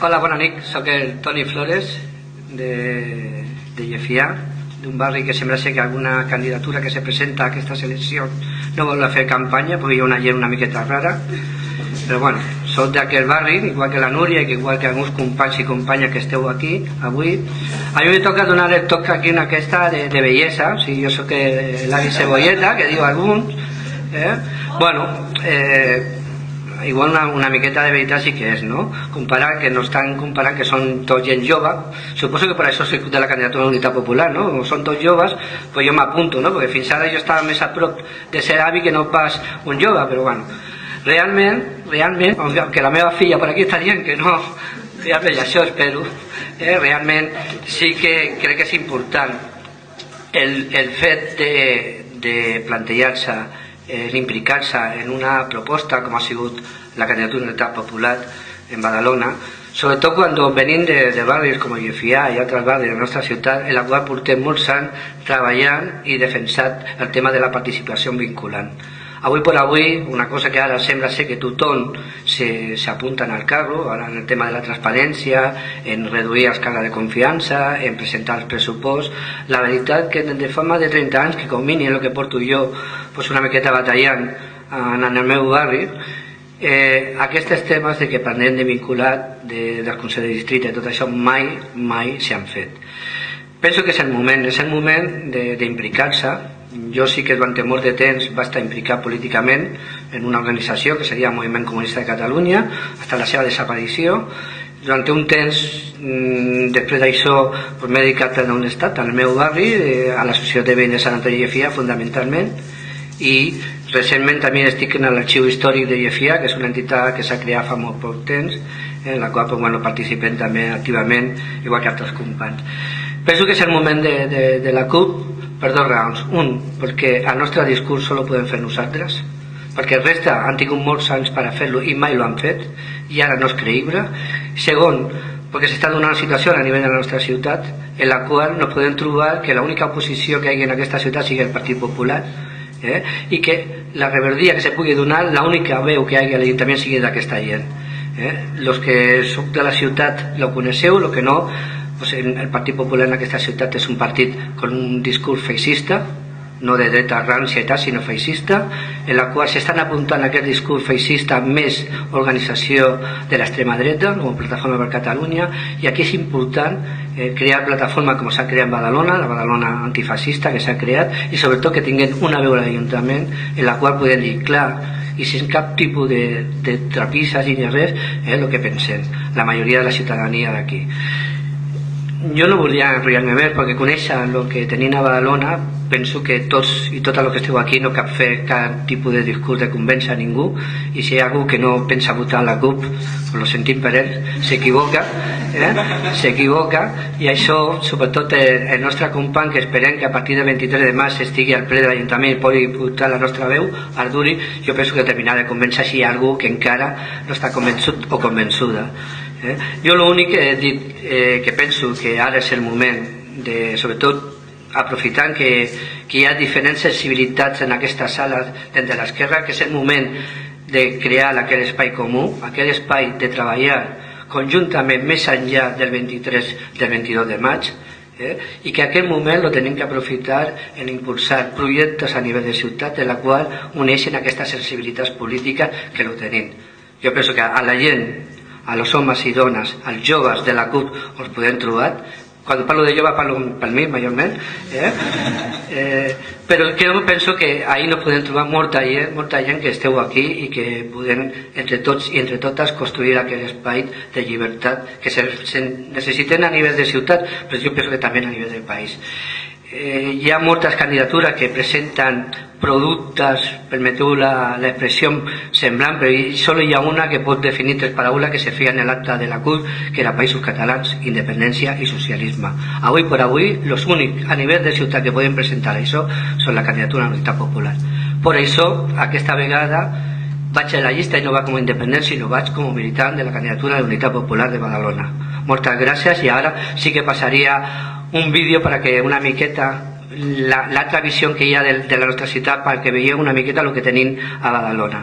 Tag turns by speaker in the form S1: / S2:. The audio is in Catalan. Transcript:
S1: Hola, bona nit, soc el Toni Flores de Llefià, d'un barri que sembla ser que alguna candidatura que se presenta a aquestes eleccions no vol fer campanya perquè hi ha una gent una miqueta rara, però bueno, soc d'aquest barri, igual que la Núria i igual que alguns companys i companyes que esteu aquí avui. A mi em toca donar el toc aquí en aquesta de bellesa, o sigui, jo soc l'avi Cebolleta, que diu alguns, bueno, igual una miqueta de veritat sí que és, no? Comparar, que no estan comparant que són tots gent jove, suposo que per això soc de la candidatura d'Unitat Popular, no? Com són tots joves, pues jo m'apunto, no? Perquè fins ara jo estava més a prop de ser avi que no pas un jove, però bueno, realment, aunque la meva filla per aquí està dient que no, realment això espero, realment sí que crec que és important el fet de plantejar-se implicar-se en una proposta com ha sigut la candidatura d'Unitat Popular en Badalona, sobretot quan venim de barris com Llefià i altres barris de la nostra ciutat, en la qual portem molts anys treballant i defensant el tema de la participació vinculant. Avui per avui, una cosa que ara sembla ser que tothom s'apunta al carro, ara en el tema de la transparència, en reduir els càrrecs de confiança, en presentar els pressuposts. La veritat que de fa més de 30 anys, que com mínim el que porto jo pues una miqueta batallant en el meu barri, aquests temes de que parlem de vinculat, del Consell de Districte, tot això mai s'han fet. Penso que és el moment d'implicar-se. Jo sí que durant molt de temps va estar implicat políticament en una organització que seria el Moviment Comunista de Catalunya, fins a la seva desaparició. Durant un temps, després d'això, m'he dedicat a on he estat, al meu barri, a l'Associació de Veïns de Sant Antoni de Llefià, fonamentalment, i recentment també estic en l'Arxiu Històric de Llefià, que és una entitat que s'ha creat fa molt poc temps, en la qual participem també activament, igual que altres companys. Penso que és el moment de la CUP per dues raons. Un, perquè el nostre discurs solo podem fer nosaltres, perquè el resta han tingut molts anys per a fer-lo i mai lo han fet, i ara no és creïble. Segon, perquè s'està donant una situació a nivell de la nostra ciutat en la qual no podem trobar que l'única oposició que hi ha en aquesta ciutat sigui el Partit Popular, i que la reverdia que se pugui donar, l'única veu que hi ha a l'Ajuntament sigui d'aquesta gent. Els que sou de la ciutat lo coneixeu, el que no, el Partit Popular en aquesta ciutat és un partit amb un discurs feixista, no de dreta rància i tal, sinó feixista, en la qual s'estan apuntant a aquest discurs feixista més organització de l'extrema dreta, com Plataforma per Catalunya, i aquí és important crear plataforma com s'ha creat en Badalona, la Badalona antifascista que s'ha creat, i sobretot que tinguem una veu a l'Ajuntament en la qual podem dir clar i sense cap tipus de trapisses ni res el que pensem, la majoria de la ciutadania d'aquí. Jo no volia enrotllar-me més perquè conèixer el que tenim a Badalona, penso que tots i totes els que esteu aquí no cap fer cap tipus de discurs de convèncer a ningú, i si hi ha algú que no pensa votar la CUP, lo sentim per ell, s'equivoca, i això, sobretot el nostre company, que esperem que a partir del 23 de març estigui al ple de l'Ajuntament i pugui portar la nostra veu, Arduri, jo penso que terminarà de convèncer si hi ha algú que encara no està convençut o convençuda. Jo l'únic que he dit que penso que ara és el moment de, sobretot aprofitant que hi ha diferents sensibilitats en aquesta sala dins de l'esquerra, que és el moment de crear aquell espai comú, aquell espai de treballar conjuntament més enllà del 22 de maig, i que aquest moment el tenim que aprofitar en impulsar projectes a nivell de ciutat en la qual uneixen aquestes sensibilitats polítiques que el tenim. Jo penso que a la gent, a los homes i dones, als joves de la CUP els podem trobar. Quan parlo de jove parlo per mi, majorment, però jo penso que ahir no podem trobar molta gent que esteu aquí i que podem entre tots i entre totes construir aquell espai de llibertat que se necessiten a nivell de ciutat, però jo penso que també a nivell del país. Hi ha moltes candidatures que presenten productes, permeteu l'expressió semblant, però sols hi ha una que pot definir tres paraules que se feien en l'acte de la CUP, que era Països Catalans, Independència i Socialisme. Avui per avui, els únics a nivell de ciutat que poden presentar això són la candidatura de l'Unitat Popular. Per això, aquesta vegada vaig a la llista i no va com a independent, sinó vaig com a militant de la candidatura de l'Unitat Popular de Badalona. Moltes gràcies, i ara sí que passaria un vídeo perquè una miqueta l'altra visió que hi ha de la nostra ciutat perquè veieu una miqueta el que tenim a Badalona.